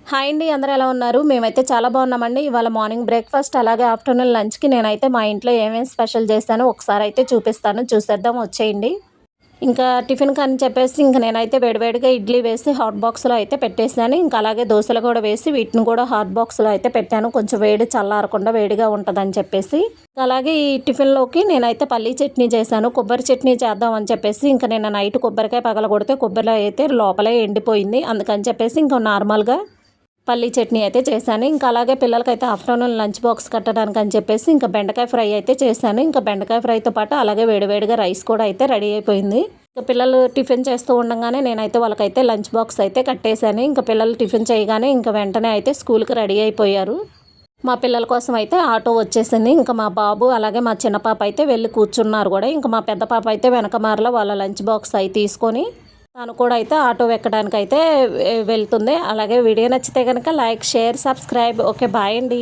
Hi అండి, అందరూ ఎలా ఉన్నారు? మేమైతే చాలా బాగున్నామండి. ఇవాళ మార్నింగ్ బ్రేక్‌ఫాస్ట్ అలాగే ఆఫ్టర్‌నూన్ లంచ్‌కి నేనైతే మా ఇంట్లో ఏమేమి స్పెషల్ చేశానో ఒకసారి అయితే చూపిస్తాను. చూసేద్దాం వచ్చేయండి. ఇంకా టిఫిన్‌కని చెప్పేసి నేనైతే వేడివేడిగా ఇడ్లీ వేసి హాట్ బాక్స్‌లో అయితే పెట్టేసాను. ఇంకా అలాగే దోసలు కూడా వేసి వీటిని కూడా హాట్ బాక్స్‌లో అయితే పెట్టాను. కొంచెం వేడి చల్లారకుండా వేడిగా ఉంటదని చెప్పేసి. అలాగే ఈ టిఫిన్‌లోకి నేనైతే పల్లీ చట్నీ చేశాను. కొబ్బరి చట్నీ చేద్దాం అని చెప్పేసి నేను నైట్ కొబ్బరికాయ పగలగొడితే కొబ్బరిలో అయితే లోపలే ఎండిపోయింది. అందుకని చెప్పేసి నార్మల్‌గా పల్లీ చట్నీ అయితే చేశాను. ఇంకా అలాగే పిల్లలకైతే ఆఫ్టర్‌నూన్ లంచ్ బాక్స్ కట్టడానికి అని చెప్పేసి బెండకాయ ఫ్రై అయితే చేశాను. బెండకాయ ఫ్రైతో పాటు అలాగే వేడివేడిగా రైస్ కూడా అయితే రెడీ అయిపోయింది. పిల్లలు టిఫిన్ చేస్తూ ఉండంగానే నేనైతే వాళ్ళకైతే లంచ్ బాక్స్ అయితే కట్టేశాను. పిల్లలు టిఫిన్ చేయగానే వెంటనే అయితే స్కూల్‌కి రెడీ అయిపోయారు. మా పిల్లల కోసం అయితే ఆటో వచ్చేసింది. మా బాబు అలాగే మా చిన్న పాప అయితే వెళ్ళి కూర్చున్నారు కూడా. మా పెద్ద పాప అయితే వెనకమారలో వాళ్ళ లంచ్ బాక్స్ అయి తీసుకొని తను కూడా అయితే ఆటో ఎక్కడానికైతే వెళ్తుంది. అలాగే వీడియో నచ్చితే కనుక like, share, subscribe. Okay, bye అండి.